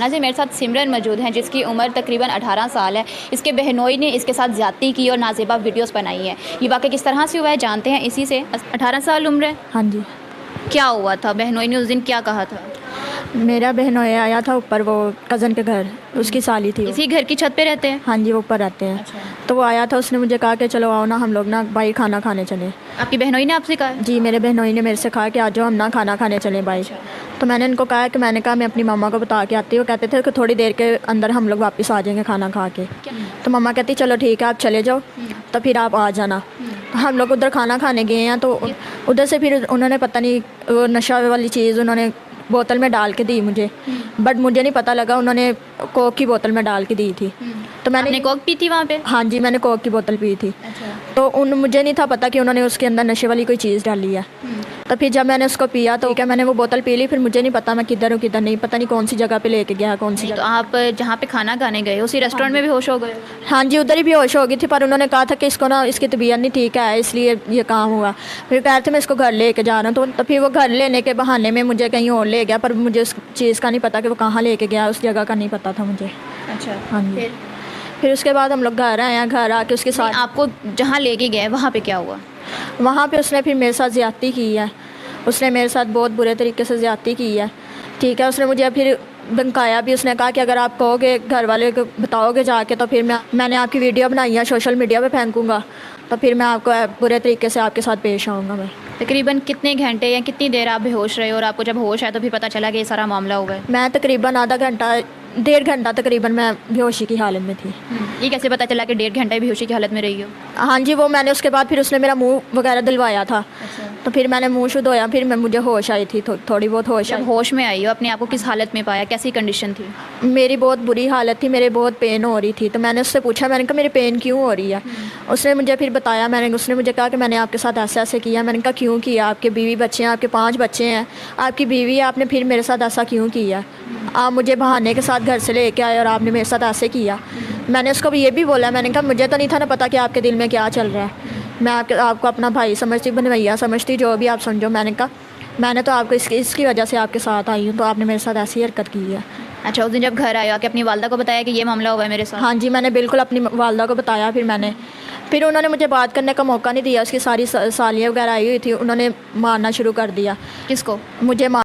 नाज़रीन मेरे साथ सिमरन मौजूद हैं जिसकी उम्र तकरीबन 18 साल है। इसके बहनोई ने इसके साथ ज़्यादती की और नाज़ेबा वीडियोस बनाई है। ये वाक़या किस तरह से हुआ है जानते हैं इसी से। 18 साल उम्र है। हाँ जी, क्या हुआ था? बहनोई ने उस दिन क्या कहा था? मेरा बहनोई आया था ऊपर, वो कज़न के घर, उसकी साली थी वो। इसी घर की छत पे रहते हैं? हाँ जी, वो ऊपर रहते हैं। अच्छा। तो वो आया था, उसने मुझे कहा कि चलो आओ ना, हम लोग ना बाहर खाना खाने चले। आपकी बहनोई ने आपसे कहा? जी, मेरे बहनोई ने मेरे से कहा कि आज जो हम ना खाना खाने चले बाहर। तो मैंने इनको कहा कि मैंने कहा मैं अपनी मम्मा को बता के आती हूँ। कहते थे कि थोड़ी देर के अंदर हम लोग वापस आ जाएंगे खाना खा के। तो मम्मा कहती चलो ठीक है आप चले जाओ, तो फिर आप आ जाना। हम लोग उधर खाना खाने गए हैं, तो उधर से फिर उन्होंने पता नहीं वो नशा वाली चीज़ उन्होंने बोतल में डाल के दी मुझे, बट मुझे नहीं पता लगा उन्होंने कोक की बोतल में डाल के दी थी। तो मैंने कोक पी थी वहाँ पे? हाँ जी, मैंने कोक की बोतल पी थी। अच्छा। तो मुझे नहीं था पता कि उन्होंने उसके अंदर नशे वाली कोई चीज़ डाली है। तो फिर जब मैंने उसको पिया तो क्या मैंने वो बोतल पी ली, फिर मुझे नहीं पता मैं किधर हूँ किधर नहीं, पता नहीं कौन सी जगह पे लेके गया, कौन सी तो जगह। आप जहाँ पे खाना खाने गए उसी रेस्टोरेंट में भी होश हो गए? हाँ जी, उधर ही बेहोश हो गई थी, पर उन्होंने कहा था कि इसको ना इसकी तबीयत नहीं ठीक है इसलिए ये काम हुआ। फिर कह रहे थे मैं इसको घर लेके जा रहा हूँ, तो फिर वो घर लेने के बहाने में मुझे कहीं और ले गया, पर मुझे उस चीज़ का नहीं पता कि वो कहाँ लेके गया, उस जगह का नहीं पता था मुझे। अच्छा। हाँ जी। फिर उसके बाद हम लोग घर आए हैं, घर आके उसके साथ आपको जहाँ लेके गए वहाँ पे क्या हुआ? वहाँ पे उसने फिर मेरे साथ ज़्यादती की है। उसने मेरे साथ बहुत बुरे तरीके से ज़्यादती की है। ठीक है, उसने मुझे फिर धमकाया भी। उसने कहा कि अगर आप कहोगे घर वाले को बताओगे जाके, तो फिर मैंने आपकी वीडियो बनाई है सोशल मीडिया पे फेंकूँगा, तो फिर मैं आपको बुरे तरीके से आपके साथ पेश आऊँगा। मैं तकरीबन कितने घंटे या कितनी देर आप बेहोश रहे और आपको जब होश आया तो फिर पता चला कि ये सारा मामला हुआ है? मैं तकरीबन आधा घंटा 1.5 घंटा तकरीबन मैं बेहोशी की हालत में थी। ये कैसे पता चला कि 1.5 घंटे बेहोशी की हालत में रही हो? हाँ जी, वो मैंने उसके बाद फिर उसने मेरा मुंह वगैरह धुलवाया था। अच्छा। तो फिर मैंने मुंह शुद्ध धोया, फिर मुझे होश आई थी, थोड़ी बहुत होश जब आई। होश में आई हो अपने आप को किस हालत में पाया, कैसी कंडीशन थी? मेरी बहुत बुरी हालत थी, मेरे बहुत पेन हो रही थी। तो मैंने उससे पूछा, मैंने कहा मेरी पेन क्यों हो रही है? उसने मुझे फिर बताया, उसने मुझे कहा कि मैंने आपके साथ ऐसे ऐसे किया। मैंने कहा क्यों किया? आपके बीवी बच्चे हैं, आपके 5 बच्चे हैं, आपकी बीवी है, आपने फिर मेरे साथ ऐसा क्यों किया? आप मुझे बहाने के साथ घर से लेके आए और आपने मेरे साथ ऐसे किया। मैंने उसको ये भी बोला, मैंने कहा मुझे तो नहीं था ना पता कि आपके दिल में क्या चल रहा है। मैं आपको अपना भाई समझती, बनवैया समझती, जो भी आप समझो। मैंने कहा मैंने तो आपको इसकी वजह से आपके साथ आई हूँ, तो आपने मेरे साथ ऐसी हरकत की है। अच्छा, उस दिन जब घर आया कि अपनी वालदा को बताया कि ये मामला हुआ है मेरे साथ? हाँ जी, मैंने बिल्कुल अपनी वालदा को बताया। फिर उन्होंने मुझे बात करने का मौका नहीं दिया। उसकी सारी सालियाँ वगैरह आई हुई थी, उन्होंने मारना शुरू कर दिया। किसको? मुझे